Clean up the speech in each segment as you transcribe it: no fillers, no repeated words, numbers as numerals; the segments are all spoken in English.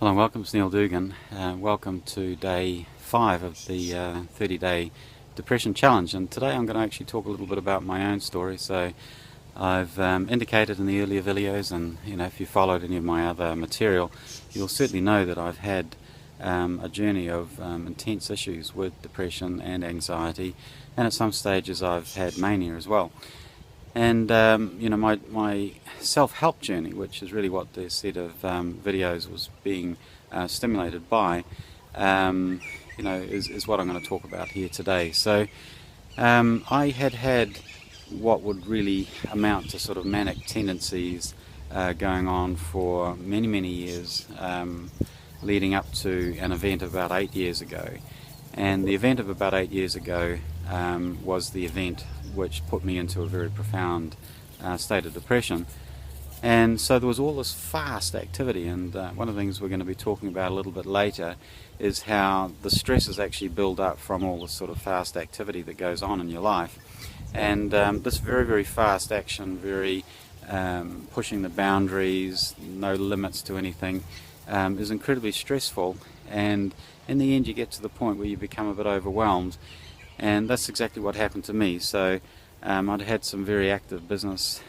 Hello and welcome, it's Neil Dugan. Welcome to day 5 of the 30-day depression challenge, and today I'm going to actually talk a little bit about my own story. So I've indicated in the earlier videos, and if you followed any of my other material, you'll certainly know that I've had a journey of intense issues with depression and anxiety, and at some stages I've had mania as well. And my self-help journey, which is really what this set of videos was being stimulated by, is what I'm going to talk about here today. So I had what would really amount to sort of manic tendencies going on for many years, leading up to an event about 8 years ago. And the event of about 8 years ago was the event which put me into a very profound state of depression. And so there was all this fast activity, and one of the things we're going to be talking about a little bit later is how the stresses actually build up from all this sort of fast activity that goes on in your life. And this very fast action, very pushing the boundaries, no limits to anything, is incredibly stressful, and in the end you get to the point where you become a bit overwhelmed. And that's exactly what happened to me. So I'd had some very active business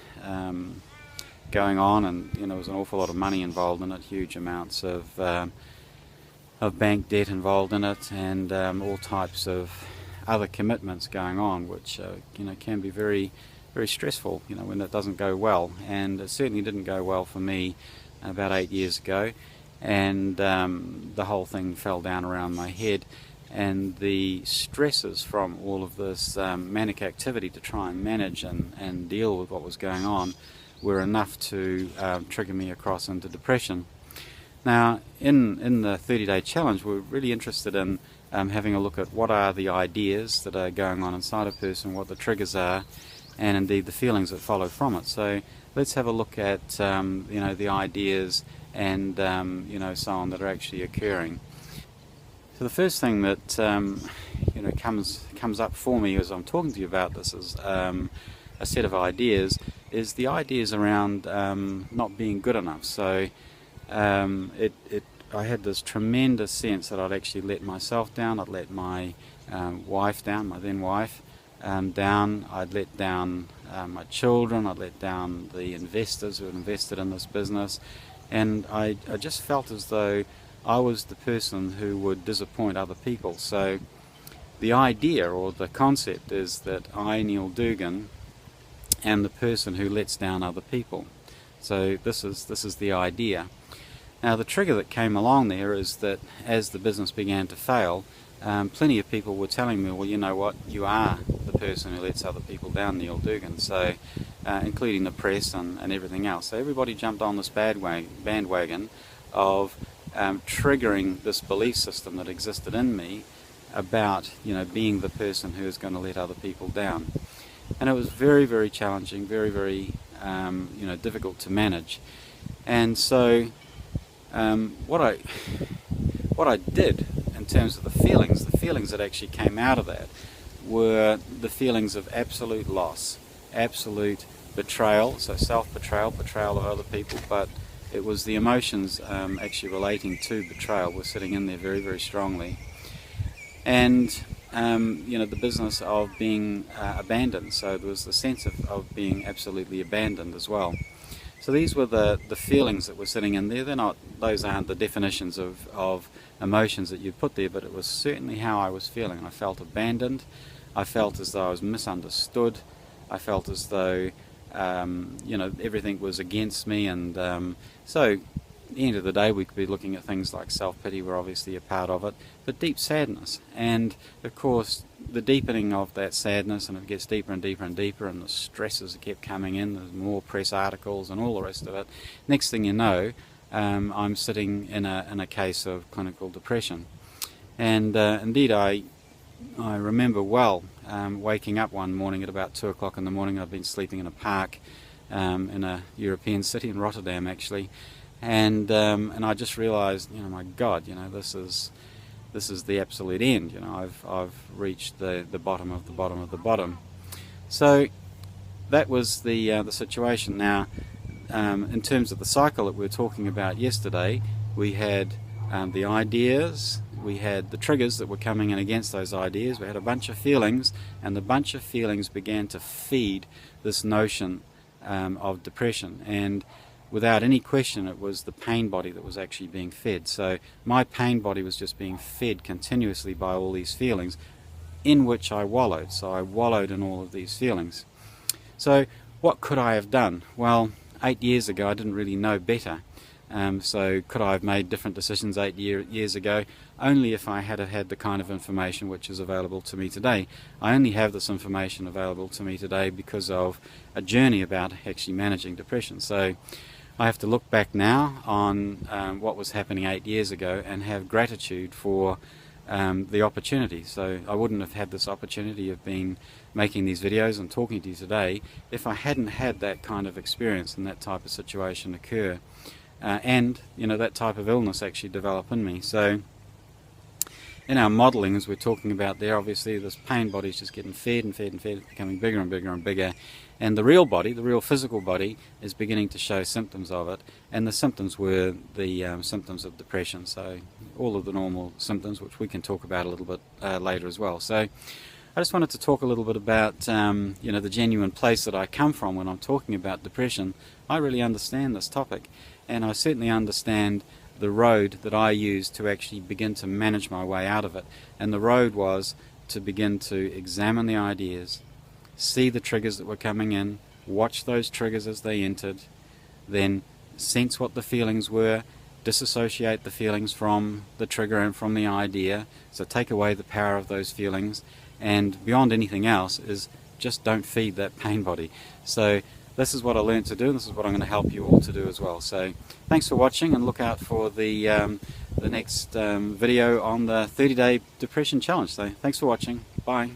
going on, and there was an awful lot of money involved in it, huge amounts of bank debt involved in it, and all types of other commitments going on, which can be very stressful when it doesn't go well. And it certainly didn't go well for me about 8 years ago, and the whole thing fell down around my head. And the stresses from all of this manic activity to try and manage and deal with what was going on were enough to trigger me across into depression. Now, in the 30-day challenge, we're really interested in having a look at what are the ideas that are going on inside a person, what the triggers are, and indeed the feelings that follow from it. So let's have a look at the ideas and so on that are actually occurring. So the first thing that comes up for me as I'm talking to you about this is a set of ideas, is the ideas around not being good enough. So I had this tremendous sense that I'd actually let myself down, I'd let my wife down, my then wife down, I'd let down my children, I'd let down the investors who had invested in this business, and I just felt as though I was the person who would disappoint other people. So the idea or the concept is that I, Neil Dugan, am the person who lets down other people. So this is the idea. Now the trigger that came along there is that as the business began to fail, plenty of people were telling me, well, you know what, you are the person who lets other people down, Neil Dugan. So including the press and everything else. So everybody jumped on this bandwagon of triggering this belief system that existed in me about being the person who is going to let other people down. And it was very challenging, very difficult to manage. And so what I did in terms of the feelings that actually came out of that were the feelings of absolute loss, absolute betrayal, so self-betrayal, betrayal of other people, but it was the emotions actually relating to betrayal were sitting in there very strongly. And the business of being abandoned, so there was the sense of being absolutely abandoned as well. So these were the feelings that were sitting in there. Those aren't the definitions of emotions that you put there, but it was certainly how I was feeling. I felt abandoned, I felt as though I was misunderstood, I felt as though everything was against me, and so at the end of the day we could be looking at things like self-pity, we're obviously a part of it, but deep sadness. And of course the deepening of that sadness, and it gets deeper and deeper and deeper, and the stresses that kept coming in, there's more press articles and all the rest of it. Next thing you know, I'm sitting in a case of clinical depression. And indeed I remember well waking up one morning at about 2 o'clock in the morning. I'd been sleeping in a park in a European city, in Rotterdam actually, and I just realised, my God, this is the absolute end. I've reached the bottom of the bottom of the bottom. So that was the situation. Now, in terms of the cycle that we were talking about yesterday, we had the ideas, we had the triggers that were coming in against those ideas, we had a bunch of feelings, and the bunch of feelings began to feed this notion of depression. And without any question, it was the pain body that was actually being fed. So my pain body was just being fed continuously by all these feelings in which I wallowed. So I wallowed in all of these feelings. So what could I have done? Well, 8 years ago I didn't really know better. So could I have made different decisions 8 years ago? Only if I had had the kind of information which is available to me today. I only have this information available to me today because of a journey about actually managing depression. So I have to look back now on what was happening 8 years ago and have gratitude for the opportunity. So I wouldn't have had this opportunity of making these videos and talking to you today if I hadn't had that kind of experience and that type of situation occur. And that type of illness actually develop in me. So in our modelling, as we're talking about there, obviously this pain body is just getting fed and fed and fed, becoming bigger and bigger and bigger, and the real body, the real physical body, is beginning to show symptoms of it, and the symptoms were the symptoms of depression. So all of the normal symptoms, which we can talk about a little bit later as well. So I just wanted to talk a little bit about the genuine place that I come from when I'm talking about depression. I really understand this topic, and I certainly understand the road that I used to actually begin to manage my way out of it. And the road was to begin to examine the ideas, see the triggers that were coming in, watch those triggers as they entered, then sense what the feelings were, disassociate the feelings from the trigger and from the idea, so take away the power of those feelings, and beyond anything else is just don't feed that pain body. So this is what I learned to do, and this is what I'm going to help you all to do as well. So thanks for watching, and look out for the next video on the 30-day depression challenge. So thanks for watching. Bye.